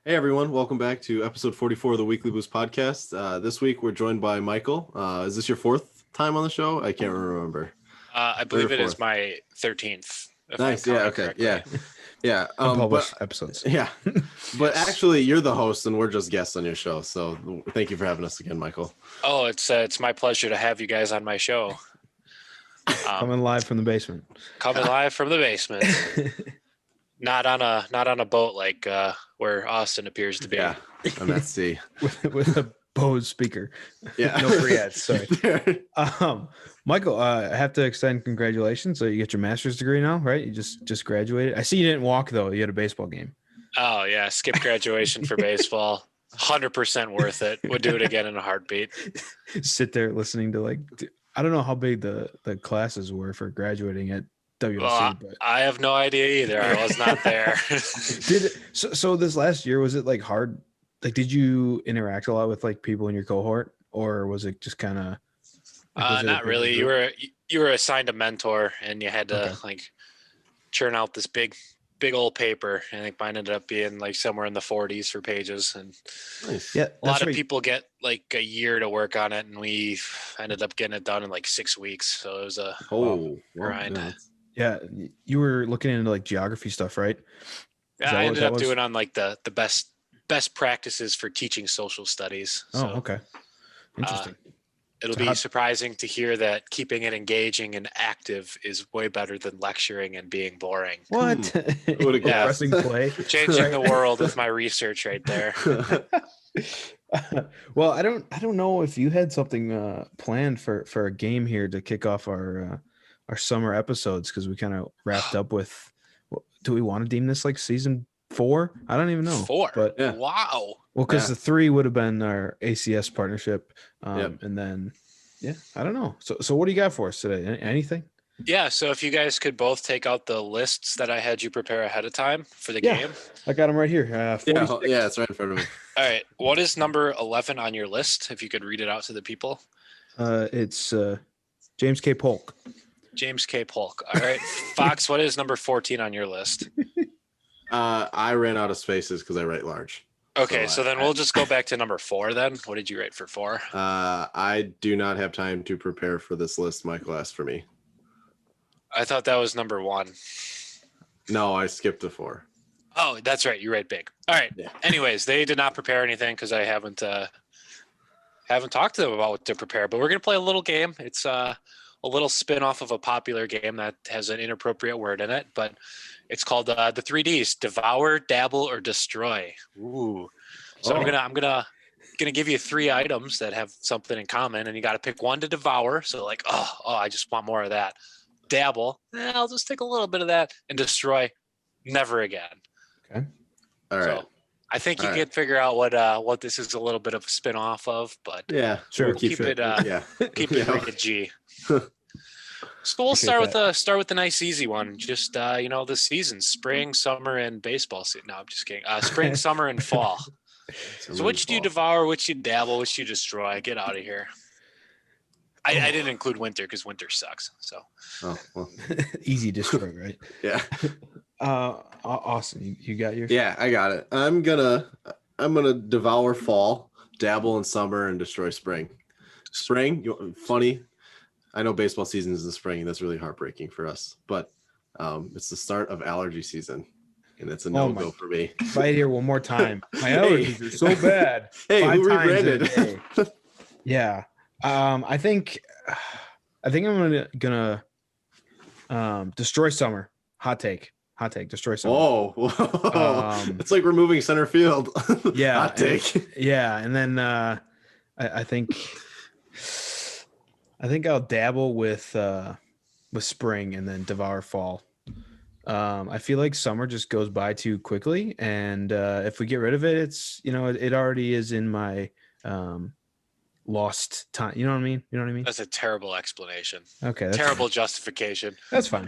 Hey everyone, welcome back to episode 44 of the Weekly Boost podcast. This week we're joined by Michael. Is this your fourth time on the show? I can't remember. I Third or believe it is fourth. my 13th, if I'm Nice. Yeah. counting Okay. correctly. Yeah. Yeah. Unpublished But episodes. yeah, but Yes. actually you're the host and we're just guests on your show. So thank you for having us again, Michael. Oh, it's my pleasure to have you guys on my show. Coming live from the basement. Coming live from the basement, not on a boat like where Austin appears to be. Yeah. I'm at sea. with a Bose speaker. Yeah. No free ads. Sorry. Michael, I have to extend congratulations. So you get your master's degree now, right? You just graduated. I see you didn't walk though. You had a baseball game. Oh yeah, skip graduation for baseball. 100% worth it. Would do it again in a heartbeat. Sit there listening to I don't know how big the classes were for graduating at WLC, Well, but I have no idea either. I was not there. so this last year, was it like hard? Like, did you interact a lot with like people in your cohort, or was it just kind of Not really. You were assigned a mentor, and you had to like churn out this big old paper. I think mine ended up being like somewhere in the 40s for pages, and Nice. Yeah, a lot of people get like a year to work on it, and we ended up getting it done in like 6 weeks. So it was a grind. Yeah, you were looking into like geography stuff, right? Yeah, I ended up doing on like the best practices for teaching social studies. So, okay, interesting. It'll be surprising to hear that keeping it engaging and active is way better than lecturing and being boring. What? Who would've guessed? Pressing play. Changing the world with my research right there. Well, I don't know if you had something planned for a game here to kick off our summer episodes, because we kind of wrapped up with. Do we want to deem this like season 4? I don't even know. 4. But Yeah. Wow. well, because the 3 would have been our ACS partnership, Yep. and then I don't know. So what do you got for us today? Anything? Yeah, so if you guys could both take out the lists that I had you prepare ahead of time for the Yeah. game. I got them right here. Yeah, 46. yeah, it's right in front of me. All right. What is number 11 on your list? If you could read it out to the people. It's James K. Polk. James K. Polk. All right. Fox, what is number 14 on your list? I ran out of spaces because I write large. Okay, So so then we'll just go back to number 4 then. What did you write for 4? I do not have time to prepare for this list Michael asked for me. I thought that was number 1. No, I skipped to 4. Oh, that's right. You write big. All right. Yeah. Anyways, they did not prepare anything because I haven't talked to them about what to prepare. But we're gonna play a little game. It's a little spin-off of a popular game that has an inappropriate word in it, but it's called the 3Ds: Devour, Dabble, or Destroy. Ooh. So I'm gonna give you 3 items that have something in common, and you got to pick one to devour. So like, oh, I just want more of that. Dabble, I'll just take a little bit of that, and destroy, never again. Okay. All right. So I think you All can figure out what this is a little bit of a spin off of, but Yeah, Sure. we'll keep it yeah. keep it rated G. So we'll start with the nice easy one. Just the seasons: spring, summer, and baseball season. No, I'm just kidding. Spring, summer, and fall. So which do you devour? Which do you dabble? Which do you destroy? Get out of here. I didn't include winter because winter sucks. So Oh, well, Easy destroy, right? yeah. Austin, you got yours? Yeah, I got it. I'm gonna devour fall, dabble in summer, and destroy spring. Spring, funny. I know baseball season is in the spring. That's really heartbreaking for us, but it's the start of allergy season, and it's a no-go for me. Fight here one more time. My allergies are so bad. Hey, 5 who times in a rebranded? day. Yeah. I think I'm gonna destroy summer. Hot take. Destroy summer. Oh, it's like removing center field. Yeah. Hot take. Yeah, and then I think I'll dabble with spring and then devour fall. I feel like summer just goes by too quickly, and if we get rid of it, it's it already is in my lost time. You know what I mean? that's a terrible explanation. Okay, that's Terrible justification. That's fine.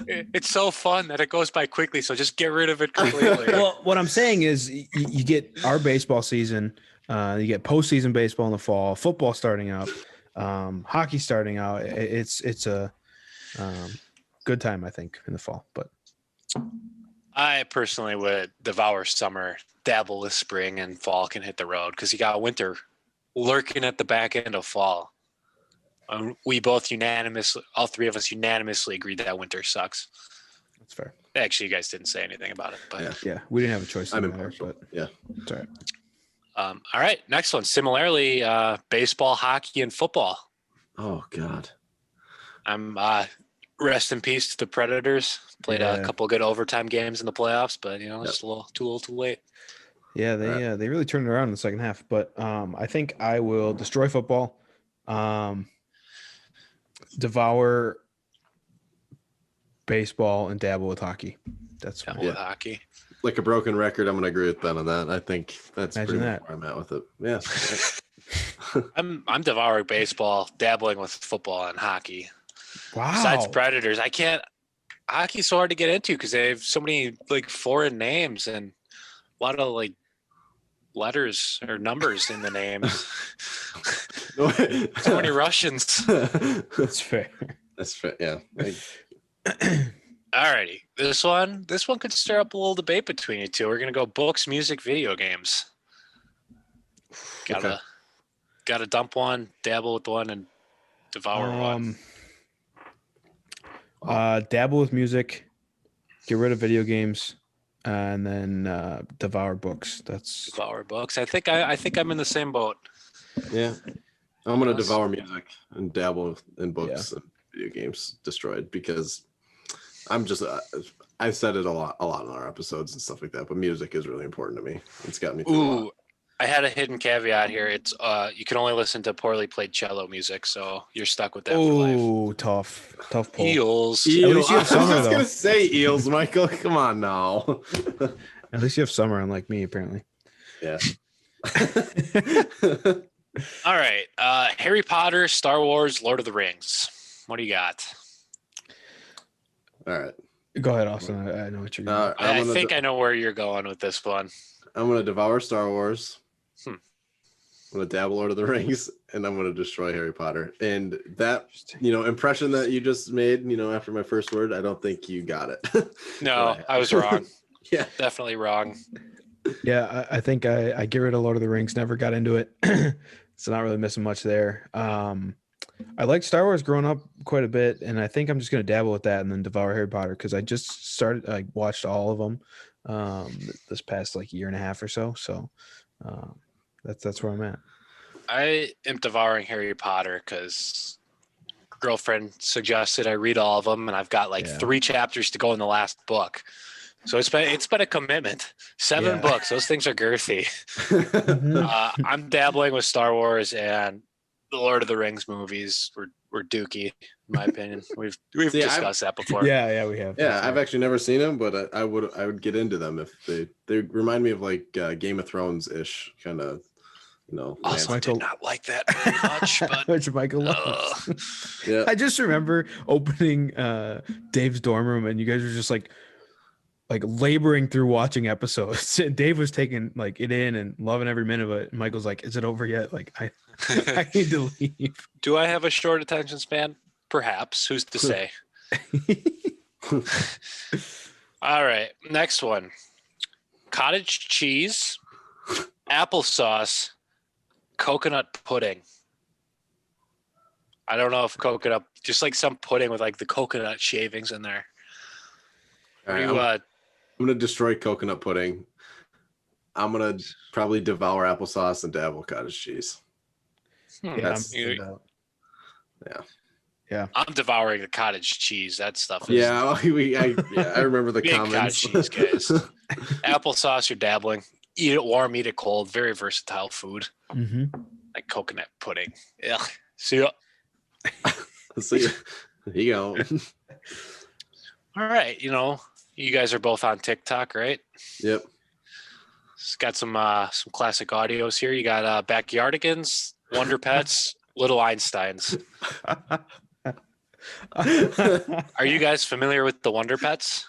It's so fun that it goes by quickly. So just get rid of it completely. Well, what I'm saying is you get our baseball season, you get postseason baseball in the fall, football starting up, hockey starting out. It's a good time, I think, in the fall. But I personally would devour summer, dabble with spring, and fall can hit the road because you got winter lurking at the back end of fall. We both all three of us unanimously agreed that winter sucks. That's fair. Actually, you guys didn't say anything about it, but Yeah, we didn't have a choice in I'm the matter, impartial. but Yeah. it's all right. all right, next one. Similarly, baseball, hockey, and football. Oh God. I'm rest in peace to the Predators. Played a couple good overtime games in the playoffs, but just a little too late. Yeah, they really turned it around in the second half. But I think I will destroy football, devour baseball, and dabble with hockey. That's Dabble with hockey. Like a broken record, I'm going to agree with Ben on that. I think that's Imagine pretty that. much where I'm at with it. Yeah. I'm devouring baseball, dabbling with football and hockey. Wow. Besides Predators, I can't. Hockey's so hard to get into because they have so many like foreign names and a lot of like letters or numbers in the names. So many Russians. That's fair. That's fair. Yeah. Alrighty, this one could stir up a little debate between you two. We're gonna go books, music, video games. Gotta dump one, dabble with one, and devour one. Dabble with music, get rid of video games, and then devour books. That's Devour books. I think I'm in the same boat. Yeah. I'm going to devour music and dabble in books and video games destroyed because I'm just I've said it a lot in our episodes and stuff like that, but music is really important to me. It's got me through a lot. I had a hidden caveat here. It's you can only listen to poorly played cello music, so you're stuck with that for life. Oh, tough pull. Eels. At least you have summer, I was though. gonna say eels, Michael. Come on now. At least you have summer, unlike me, apparently. Yeah. All right. Harry Potter, Star Wars, Lord of the Rings. What do you got? All right. Go ahead, Austin. I know what you're going. I think I know where you're going with this one. I'm gonna devour Star Wars. I'm gonna dabble Lord of the Rings, and I'm gonna destroy Harry Potter. And that impression that you just made, after my first word, I don't think you got it. No, I was wrong. Yeah, definitely wrong. Yeah, I think I get rid of Lord of the Rings. Never got into it, so not really missing much there. I liked Star Wars growing up quite a bit, and I think I'm just gonna dabble with that and then devour Harry Potter because I just started. I watched all of them this past year and a half or so. So that's where I'm at. I am devouring Harry Potter because girlfriend suggested I read all of them, and I've got 3 chapters to go in the last book. So it's been a commitment. 7 books. Those things are girthy. I'm dabbling with Star Wars and the Lord of the Rings movies. Were dookie, in my opinion. We've discussed that before. Yeah, we have. Yeah, I've actually never seen them, but I would get into them if they remind me of Game of Thrones ish kind of. Also, I did not like that very much, but which Michael loves. Yeah. I just remember opening Dave's dorm room, and you guys were just like laboring through watching episodes. And Dave was taking it in and loving every minute of it. And Michael's like, "Is it over yet? I need to leave." Do I have a short attention span? Perhaps. Who's to say? All right, next one: cottage cheese, applesauce, coconut pudding. I don't know if coconut, just some pudding with the coconut shavings in there. All right, I'm gonna destroy coconut pudding. I'm gonna probably devour applesauce and dabble cottage cheese. Yeah. I'm devouring the cottage cheese. That stuff is. Yeah, I remember the big comments. Cottage cheese, guys. Applesauce, you're dabbling. Eat it warm, eat it cold. Very versatile food. Mm-hmm. Like coconut pudding. Yeah. See ya. See ya. There you go. All right. You guys are both on TikTok, right? Yep. It's got some classic audios here. You got Backyardigans, Wonder Pets, Little Einsteins. Are you guys familiar with the Wonder Pets?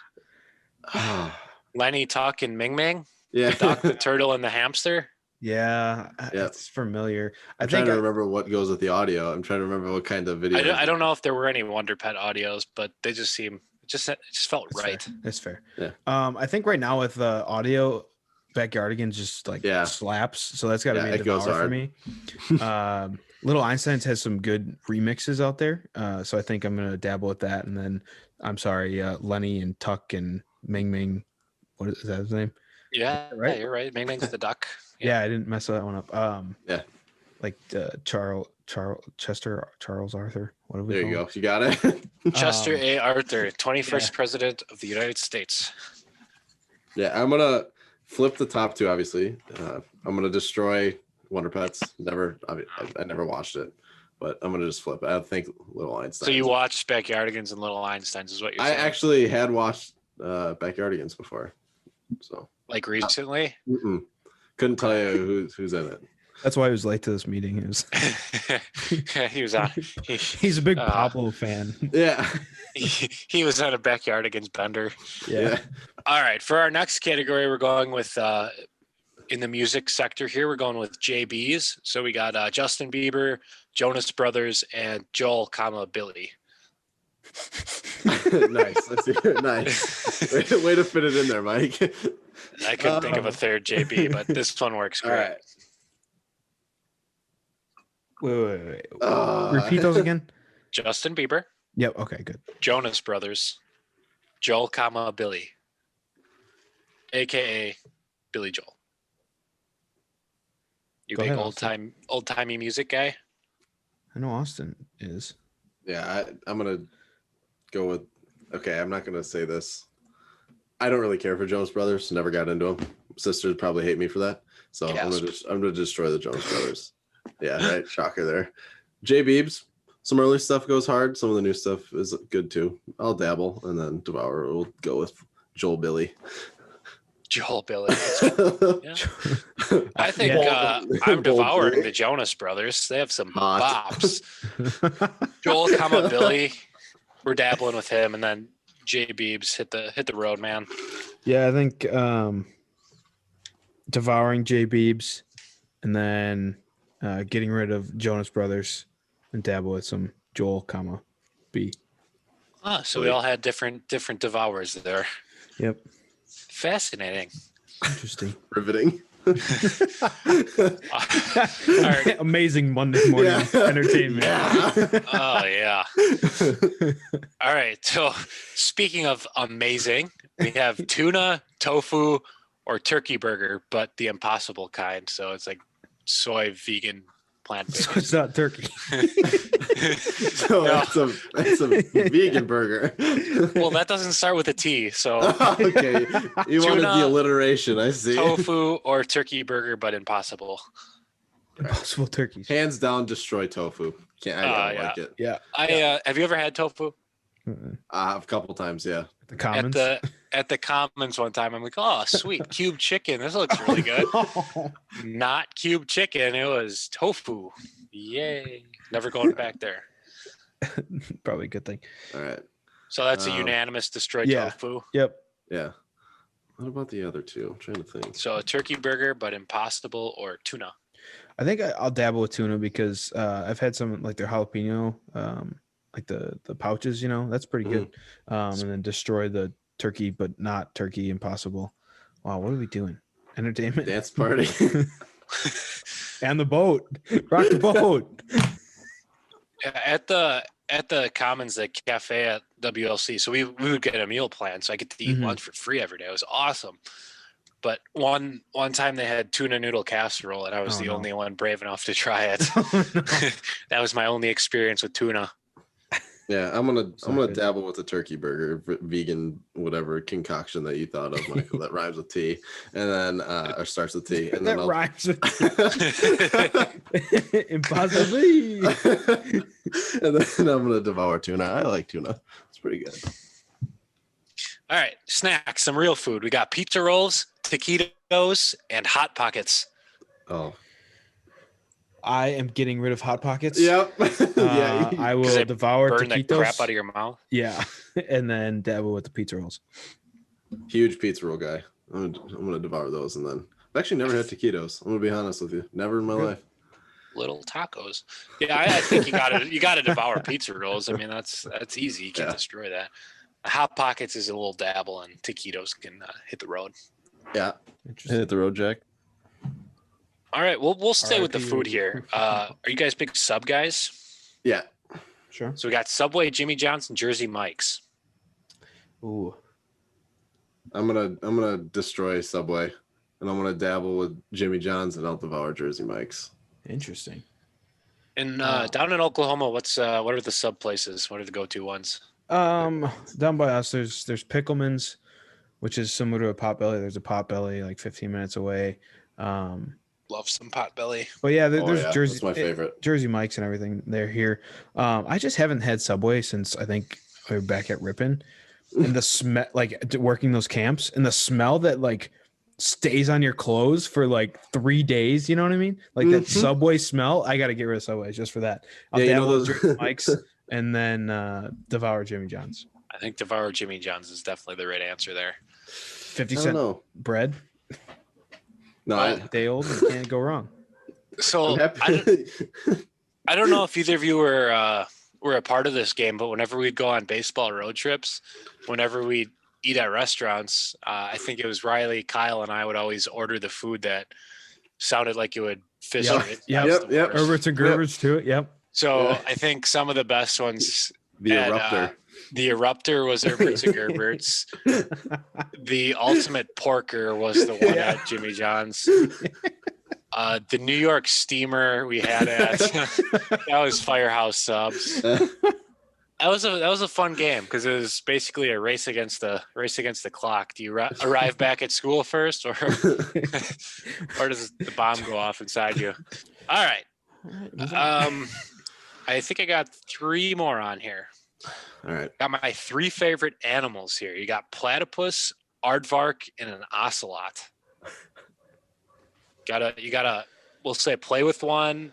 Lenny, Tuck, and Ming Ming? Yeah. The duck, the turtle, and the hamster? Yeah, it's familiar. I'm trying to remember what goes with the audio. I'm trying to remember what kind of video. I don't know if there were any Wonder Pet audios, but they just seem It just felt That's right. Fair. That's fair. Yeah. I think right now with audio, Backyardigans just like slaps. So that's got to be a Devour for me. Little Einsteins has some good remixes out there. So I think I'm gonna dabble with that. And then I'm sorry, Lenny and Tuck and Ming Ming. What is that his name? Yeah, right? You're right. Ming Ming's the duck. Yeah, I didn't mess that one up. Yeah. Like Charles Arthur. What do we There call you him? go. You got it. Chester A. Arthur, 21st President of the United States. Yeah, I'm gonna flip the top two. Obviously, I'm gonna destroy Wonder Pets. I never watched it, but I'm gonna just flip it. I think Little Einstein. So you watched Backyardigans and Little Einsteins, is what you're saying? I actually had watched Backyardigans before, so like recently. Couldn't tell you who's in it. That's why he was late to this meeting. He was on. He's a big Pablo fan. Yeah. He was on a Backyardigans bender. Yeah. All right. For our next category, we're going with in the music sector here. We're going with JBs. So we got Justin Bieber, Jonas Brothers, and Joel, Billy. Nice. Nice. Way to fit it in there, Mike. I couldn't think of a third JB, but this one works great. All right. Wait. Repeat those again. Justin Bieber. Yep. Okay. Good. Jonas Brothers. Joel, Billy. AKA Billy Joel. You Go big ahead, old-timey music guy? I know Austin is. Yeah, I'm gonna go with. Okay, I'm not gonna say this. I don't really care for Jonas Brothers. Never got into them. Sisters probably hate me for that. So yes. I'm gonna destroy the Jonas Brothers. Yeah, right. Shocker there. J Beebs. Some early stuff goes hard. Some of the new stuff is good too. I'll dabble, and then Devour will go with Joel Billy. Joel Billy. Yeah. I think I'm devouring the Jonas Brothers. They have some bops. Joel, Billy. We're dabbling with him, and then J Beebs hit the road, man. Yeah, I think devouring J Beebs, and then getting rid of Jonas Brothers, and dabble with some Joel, B. So we all had different devours there. Yep. Fascinating. Interesting. Riveting. Right. Amazing Monday morning entertainment. Yeah. Oh yeah. All right. So speaking of amazing, we have tuna, tofu, or turkey burger, but the impossible kind. So it's like soy, vegan, plant-based. So it's not turkey. So that's a vegan burger. Well, that doesn't start with a T. So okay, you wanted the alliteration. I see. Tofu or turkey burger, but impossible. Impossible turkeys. Hands down, destroy tofu. I don't like it. Yeah. Have you ever had tofu? A couple times, yeah. The Commons. At the Commons one time, I'm like, oh, sweet cube chicken. This looks really good. Not cube chicken. It was tofu. Yay! Never going back there. Probably a good thing. All right. So that's a unanimous destroy tofu. Yep. Yeah. What about the other two? I'm trying to think. So a turkey burger, but impossible, or tuna. I think I'll dabble with tuna because I've had some like their jalapeno, like the pouches. That's pretty good. And then destroy the turkey, but not turkey impossible. Wow, what are we doing? Entertainment, dance party, and the boat. Rock the boat. At the Commons, the cafe at WLC. So we would get a meal plan, so I get to eat lunch for free every day. It was awesome. But one time they had tuna noodle casserole, and I was the only one brave enough to try it. That was my only experience with tuna. Yeah, I'm gonna dabble with the turkey burger, vegan, whatever concoction that you thought of, Michael, that rhymes with T, and then or starts with T, and then rhymes with impossibly. And then I'm gonna devour tuna. I like tuna; it's pretty good. All right, snacks, some real food. We got pizza rolls, taquitos, and hot pockets. Oh. I am getting rid of Hot Pockets. Yep. Yeah. I will devour burn taquitos. The crap out of your mouth. Yeah. And then dabble with the pizza rolls. Huge pizza roll guy. I'm gonna devour those, and then I've actually never had taquitos. I'm gonna be honest with you. Never in my life. Little tacos. Yeah, I think you gotta devour pizza rolls. I mean, that's easy. You can't destroy that. Hot Pockets is a little dabble, and taquitos can hit the road. Yeah. Interesting. Hit the road, Jack. All right, we'll stay with the RIP. food here. Are you guys big sub guys? Yeah. Sure. So we got Subway, Jimmy John's, and Jersey Mike's. Ooh. I'm gonna destroy Subway, and I'm gonna dabble with Jimmy John's, and I'll devour Jersey Mike's. Interesting. And down in Oklahoma, what are the sub places? What are the go-to ones? Down by us, there's Pickleman's, which is similar to a Potbelly. There's a Potbelly like 15 minutes away. Love some Potbelly. But yeah, there's Jersey. That's my favorite. Jersey Mike's and everything. They're here. I just haven't had Subway since I think we were back at Ripon, and the smell, like working those camps, and the smell that like stays on your clothes for like 3 days. You know what I mean? Like that Subway smell. I got to get rid of Subway just for that. I'll dabble with Jersey Mike's and then devour Jimmy John's. I think Devour Jimmy John's is definitely the right answer there. 50-cent bread. No, Day old. You can't go wrong. So I don't know if either of you were a part of this game, but whenever we'd go on baseball road trips, whenever we'd eat at restaurants, I think it was Riley, Kyle, and I would always order the food that sounded like it would fish. Yep. Herberts and Gerbers too. Yep. So I think some of the best ones. the Eruptor. The Eruptor was Herberts and Gerberts. The Ultimate Porker was the one at Jimmy John's. The New York Steamer we had at that was Firehouse Subs. That was a fun game because it was basically a race against the clock. Do you arrive back at school first, or does the bomb go off inside you? All right. I think I got 3 more on here. All right. Got my 3 favorite animals here. You got platypus, aardvark, and an ocelot. You gotta we'll say play with one,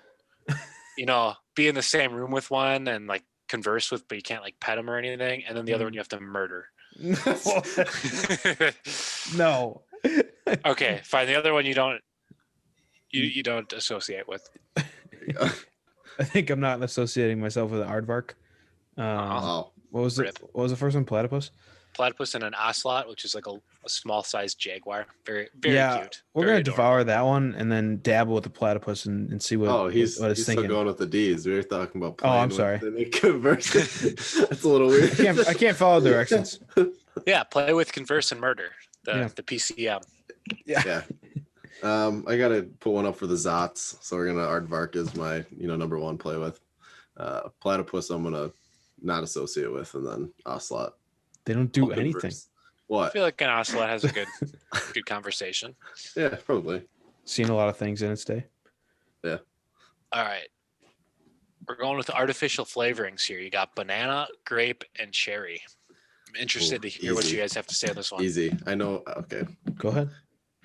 be in the same room with one and like converse with, but you can't like pet them or anything. And then the other one you have to murder. No. Okay, fine. The other one you don't associate with. There you go. I think I'm not associating myself with an aardvark. What was it? What was the first one? Platypus? Platypus and an ocelot, which is like a small sized jaguar. Very, very cute. We're going to devour that one and then dabble with the platypus and see what he's thinking. still going with the D's. We were talking about I'm sorry. Converse. That's a little weird. I can't follow directions. Yeah, play with, converse, and murder. The PCM. Yeah. I got to put one up for the Zots. So we're going to Aardvark is my, number 1 play with. Platypus I'm going to not associate with, and then Ocelot. They don't do anything. What? I feel like an ocelot has a good conversation. Yeah, probably. Seen a lot of things in its day. Yeah. All right. We're going with the artificial flavorings here. You got banana, grape, and cherry. I'm interested to hear what you guys have to say on this one. Easy. I know. Okay. Go ahead.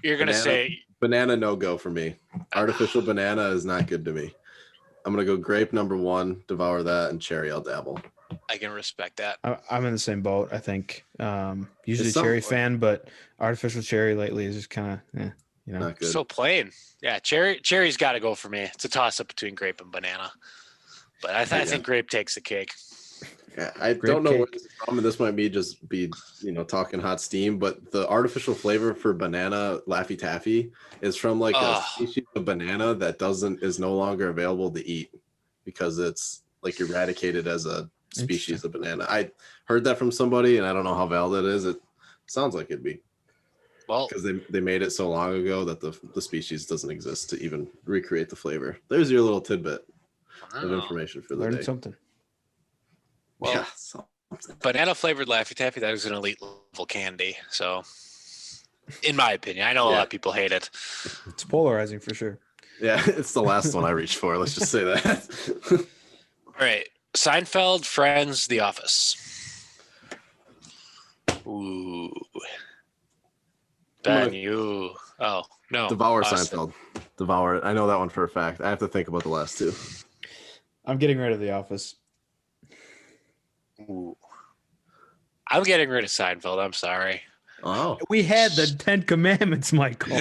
You're going to say... Banana no-go for me. Artificial banana is not good to me. I'm going to go grape number 1, devour that, and cherry I'll dabble. I can respect that. I'm in the same boat. I think usually cherry fan, but artificial cherry lately is just kind of, not good. So plain. Yeah, cherry's got to go for me. It's a toss-up between grape and banana. But I think grape takes the cake. Yeah, I don't know where this is from, and this might be talking hot steam, but the artificial flavor for banana Laffy Taffy is from like a species of banana that is no longer available to eat because it's like eradicated as a species of banana. I heard that from somebody, and I don't know how valid it is. It sounds like it'd be. Well, because they made it so long ago that the species doesn't exist to even recreate the flavor. There's your little tidbit of information for the day. Learned something. Well, yeah, banana flavored Laffy Taffy, that was an elite level candy. So, in my opinion, I know a lot of people hate it. It's polarizing for sure. Yeah, it's the last one I reached for. Let's just say that. All right. Seinfeld, Friends, The Office. Ooh. Ben, you. Oh, no. Devour Austin. Seinfeld. Devour it. I know that one for a fact. I have to think about the last 2. I'm getting rid of The Office. Ooh. I'm getting rid of Seinfeld. I'm sorry. Oh. We had the 10 Commandments, Michael.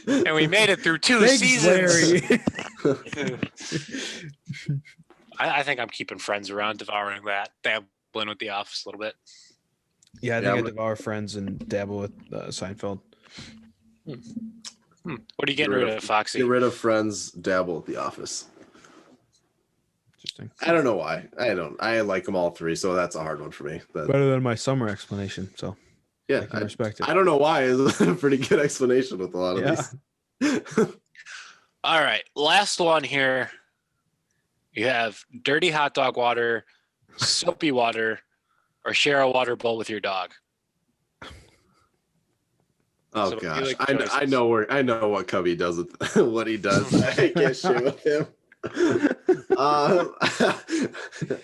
And we made it through 2 Thanks, seasons. Larry. I think I'm keeping Friends around, devouring that, dabbling with The Office a little bit. Yeah, I Yeah, think I Devour Friends and Dabble with Seinfeld. What are you getting rid of, Foxy? Get rid of Friends, Dabble at The Office. Interesting. I don't know why. I like them all three, so that's a hard one for me. But Better than my summer explanation, so yeah, I can respect it. I don't know why. It's a pretty good explanation with a lot of these. All right, last one here. You have dirty hot dog water, soapy water, or share a water bowl with your dog. Oh So gosh, I know what Cubby does with what he does. I can't share with him.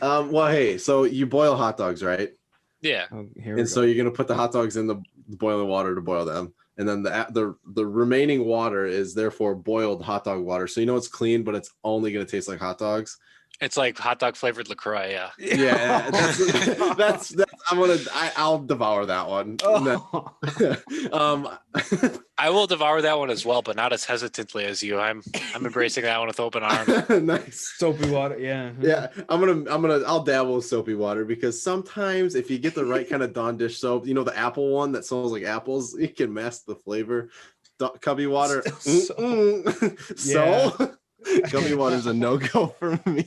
Well, hey, so you boil hot dogs, right? Yeah. Oh, So you're gonna put the hot dogs in the boiling water to boil them, and then the remaining water is therefore boiled hot dog water. So you know it's clean, but it's only gonna taste like hot dogs. It's like hot dog flavored LaCroix, yeah. Yeah, that's I'll devour that one. Oh. I will devour that one as well, but not as hesitantly as you. I'm embracing that one with open arms. Nice. Soapy water, yeah. Yeah, I'll dabble with soapy water because sometimes if you get the right kind of Dawn dish soap, you know, the apple one that smells like apples, you can mask the flavor. Cubby water. So Cubby water's a no-go for me.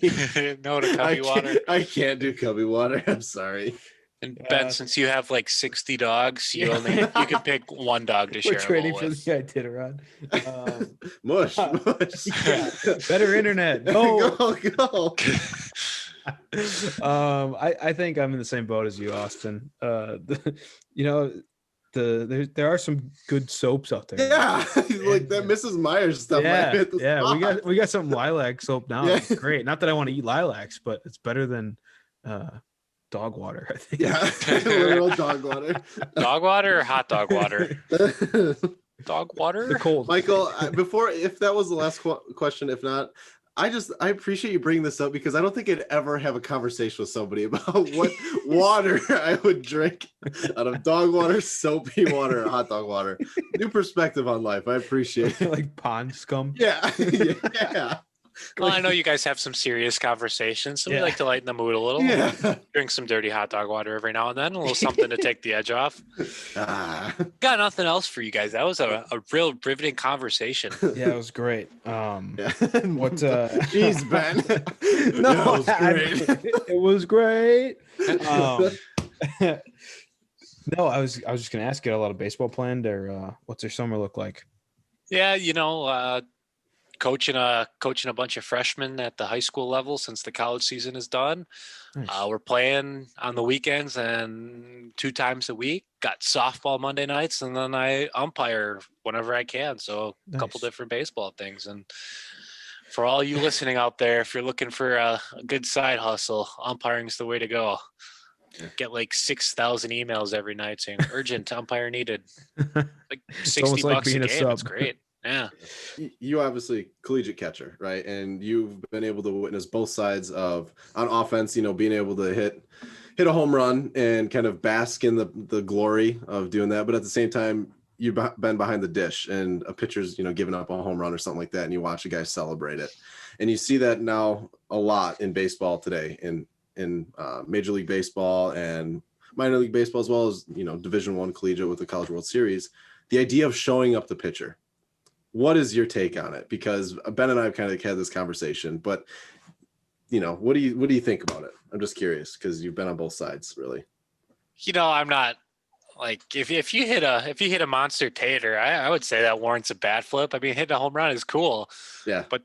No to Cubby water. I can't do Cubby water. I'm sorry. And Ben, since you have like 60 dogs, you can pick one dog to share. We're trading a for with. the Iditarod. Mush. Yeah. Better internet. Go. Go. I think I'm in the same boat as you, Austin. There are some good soaps out there. Yeah, like that Mrs. Myers stuff. Yeah. We got some lilac soap now. Yeah. It's great. Not that I want to eat lilacs, but it's better than dog water, I think. Yeah, literal dog water. Dog water or hot dog water? Dog water? The cold. Michael, if that was the last question, if not, I appreciate you bringing this up because I don't think I'd ever have a conversation with somebody about what water I would drink out of dog water, soapy water, or hot dog water. New perspective on life. I appreciate it. Like pond scum. Yeah. Yeah. Well, I know you guys have some serious conversations, so we Yeah. like to lighten the mood a little. Yeah. Drink some dirty hot dog water every now and then, a little something to take the edge off. Got nothing else for you guys. That was a real riveting conversation. Yeah, it was great. What? Jeez, Ben. No, it was great. it was great. No, I was just gonna ask, you got a lot of baseball planned, or what's your summer look like? Yeah, coaching a bunch of freshmen at the high school level since the college season is done. Nice. We're playing on the weekends and 2 times a week. Got softball Monday nights, and then I umpire whenever I can. So a couple different baseball things. And for all you listening out there, if you're looking for a good side hustle, umpiring's the way to go. Get like 6,000 emails every night saying urgent umpire needed. Like $60 like a being a game. sub. It's great. Yeah. You obviously collegiate catcher, right? And you've been able to witness both sides of on offense, being able to hit a home run and kind of bask in the glory of doing that. But at the same time, you've been behind the dish and a pitcher's, giving up a home run or something like that. And you watch a guy celebrate it. And you see that now a lot in baseball today in Major League Baseball and minor league baseball, as well as, Division I collegiate with the College World Series. The idea of showing up the pitcher. What is your take on it? Because Ben and I have kind of had this conversation, but what do you think about it? I'm just curious because you've been on both sides, really. I'm not like if you hit a monster tater, I would say that warrants a bat flip. I mean, hitting a home run is cool. Yeah. But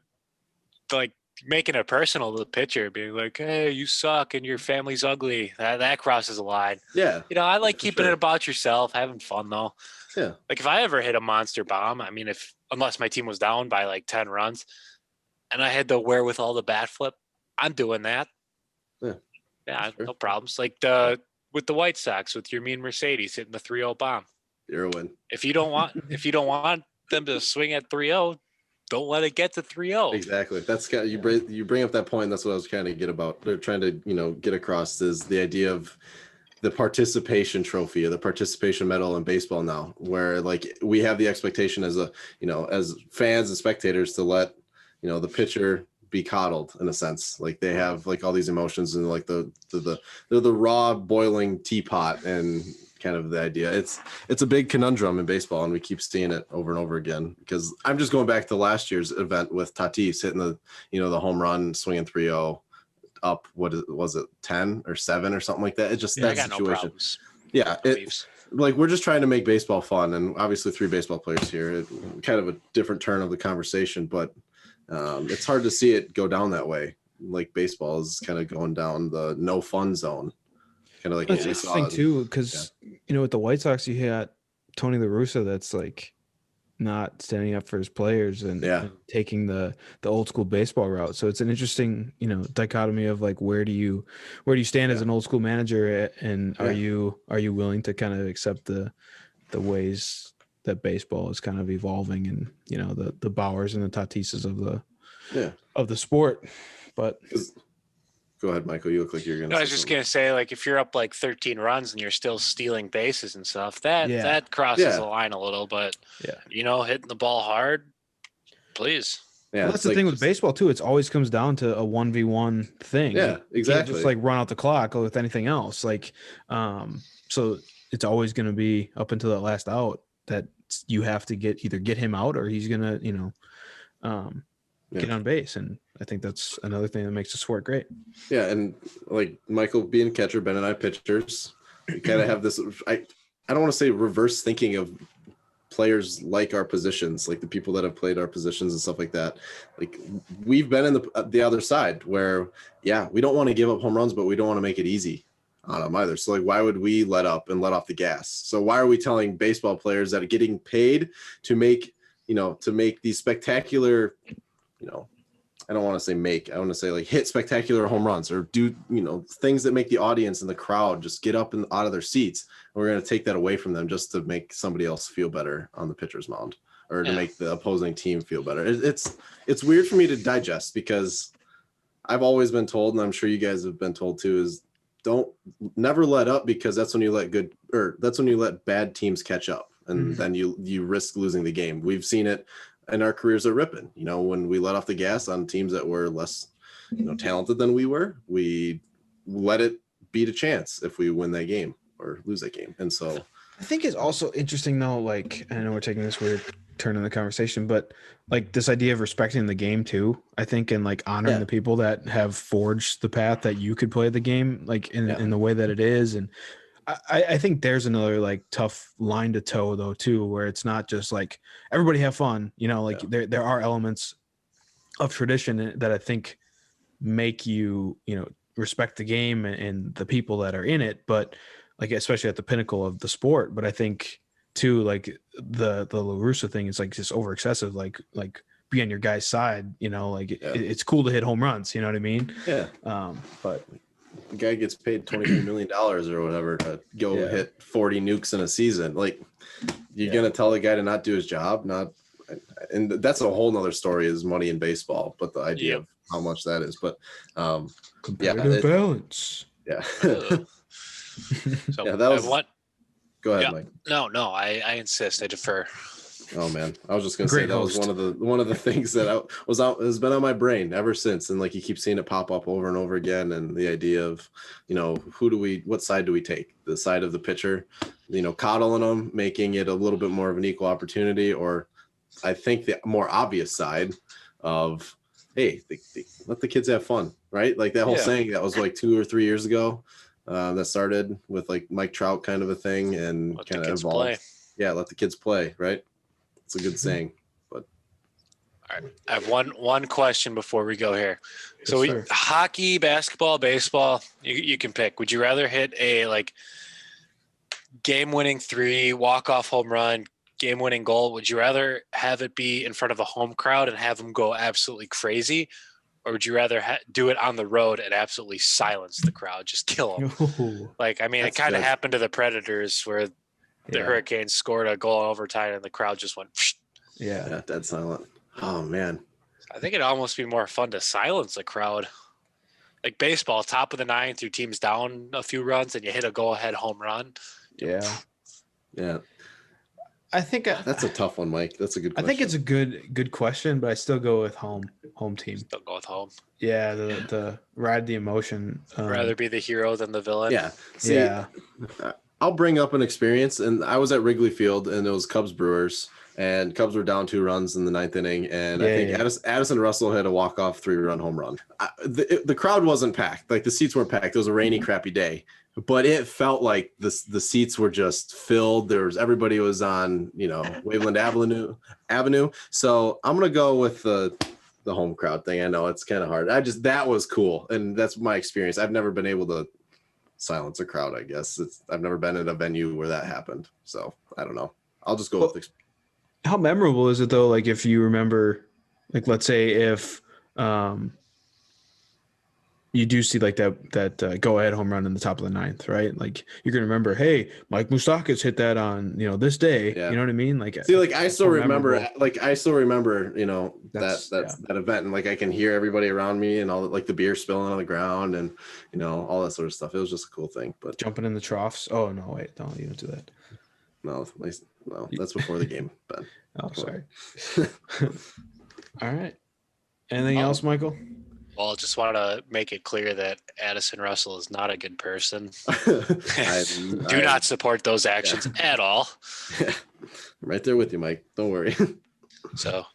like making it personal to the pitcher, being like, "Hey, you suck and your family's ugly," that crosses a line. Yeah. I like keeping it about yourself, having fun though. Yeah. Like if I ever hit a monster bomb, I mean, unless my team was down by like 10 runs and I had the wherewithal to bat flip, I'm doing that. Yeah, sure. No problems. Like with the White Sox, with your mean Mercedes hitting the 3-0 bomb. You're a win. If you don't want them to swing at 3-0, don't let it get to 3-0. Exactly. That's kind of, you bring up that point. That's what I was trying to get about. They're trying to, get across is the idea of the participation trophy or the participation medal in baseball now, where like we have the expectation as as fans and spectators to let, the pitcher be coddled in a sense. Like they have like all these emotions and like they're the raw boiling teapot and kind of the idea. It's a big conundrum in baseball, and we keep seeing it over and over again. Because I'm just going back to last year's event with Tatis hitting the home run, swinging 3-0 up. Was it 10 or 7 or something like that? It just that I got situation. no problems. Yeah, like we're just trying to make baseball fun, and obviously 3 baseball players here, kind of a different turn of the conversation, but it's hard to see it go down that way. Like baseball is kind of going down the no fun zone. Kind of like That's interesting too, because with the White Sox, you had Tony La Russa that's like not standing up for his players and taking the old school baseball route. So it's an interesting dichotomy of like where do you stand as an old school manager, and are you willing to kind of accept the ways that baseball is kind of evolving, and the Bauers and the Tatises of the sport, but. Go ahead, Michael. You look like you're going to I was just going to say, like, if you're up like 13 runs and you're still stealing bases and stuff, that crosses the line a little, but, hitting the ball hard, please. Yeah, well, that's the thing with baseball, too. It always comes down to a 1v1 thing. Yeah, exactly. You can't just, like, run out the clock with anything else. Like, so it's always going to be up until that last out that you have to either get him out or he's going to, get on base. And I think that's another thing that makes the sport great. Yeah, and like Michael being catcher, Ben and I pitchers, we kind of have this. I don't want to say reverse thinking of players like our positions, like the people that have played our positions and stuff like that. Like we've been in the other side where, we don't want to give up home runs, but we don't want to make it easy on them either. So like, why would we let up and let off the gas? So why are we telling baseball players that are getting paid to make these spectacular, I don't want to say I want to say like hit spectacular home runs or do, things that make the audience and the crowd just get up and out of their seats. And we're going to take that away from them just to make somebody else feel better on the pitcher's mound or to make the opposing team feel better. It's weird for me to digest because I've always been told, and I'm sure you guys have been told too, is never let up because that's when you let bad teams catch up. And then you risk losing the game. We've seen it in our careers at Ripon, when we let off the gas on teams that were less, talented than we were, we let it beat a chance if we win that game or lose that game. And so I think it's also interesting though, like, I know we're taking this weird turn in the conversation, but like this idea of respecting the game too, I think, and like honoring the people that have forged the path that you could play the game, like in the way that it is. And I think there's another like tough line to toe though too, where it's not just like everybody have fun, there are elements of tradition that I think make you, respect the game and the people that are in it, but like, especially at the pinnacle of the sport. But I think too, like the La Russa thing is like just over excessive, like be on your guy's side, it's cool to hit home runs. You know what I mean? Yeah. But the guy gets paid $23 million or whatever to go hit 40 nukes in a season. Like you're going to tell the guy to not do his job, and that's a whole nother story is money in baseball, but the idea of how much that is, but competitive balance. Yeah. So that was what. Go ahead, Mike. No, I insist. I defer. Oh man, I was just gonna say that was one of the things that has been on my brain ever since, and like you keep seeing it pop up over and over again, and the idea of, what side do we take? The side of the pitcher, coddling them, making it a little bit more of an equal opportunity, or I think the more obvious side of, hey, they let the kids have fun, right? Like that whole saying that was like 2 or 3 years ago, that started with like Mike Trout kind of a thing and kind of evolved. Play. Yeah, let the kids play, right? It's a good saying, but all right. I have one question before we go here. So hockey, basketball, baseball, you can pick. Would you rather hit a like game-winning 3, walk-off home run, game-winning goal? Would you rather have it be in front of a home crowd and have them go absolutely crazy, or would you rather do it on the road and absolutely silence the crowd, just kill them? Like, I mean, it kind of happened to the Predators where the Hurricanes scored a goal in overtime and the crowd just went dead silent. Oh man, I think it'd almost be more fun to silence a crowd. Like baseball, top of the 9th, your team's down a few runs and you hit a go-ahead home run. Yeah. I think that's a tough one, Mike. That's a good question. I think it's a good question, but I still go with home team. Still go with home. Yeah, the ride the emotion. Rather be the hero than the villain. Yeah. I'll bring up an experience, and I was at Wrigley Field, and it was Cubs Brewers, and Cubs were down 2 runs in the 9th inning, and I think Addison Russell had a walk-off 3-run home run. The crowd wasn't packed, like the seats weren't packed. It was a rainy, crappy day, but it felt like the seats were just filled. Everybody was on, Waveland Avenue. So I'm gonna go with the home crowd thing. I know it's kind of hard. That was cool, and that's my experience. I've never been able to silence a crowd, I guess. I've never been at a venue where that happened, so I don't know. I'll just go with how memorable is it though, like if you remember, like let's say if you do see like that go ahead home run in the top of the 9th, right? Like you're gonna remember, hey, Mike Moustakas hit that on this day. Yeah. You know what I mean? Like I still remember that event, and like I can hear everybody around me and all like the beer spilling on the ground and all that sort of stuff. It was just a cool thing. But jumping in the troughs. Oh no, wait, you don't do that. No, that's before the game. Ben. Oh, sorry. All right. Anything else, Michael? Well, I just want to make it clear that Addison Russell is not a good person. Do not support those actions at all. I'm right there with you, Mike. Don't worry. So,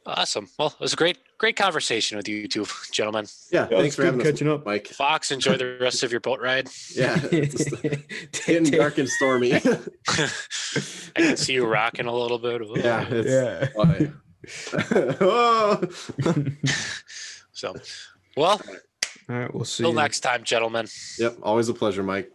awesome. Well, it was a great conversation with you two gentlemen. Yeah, thanks for catching up, Mike. Fox, enjoy the rest of your boat ride. Yeah, it's getting dark and stormy. I can see you rocking a little bit. Ooh. Yeah. So, well, all right, we'll see. Till next time, gentlemen. Yep, always a pleasure, Mike.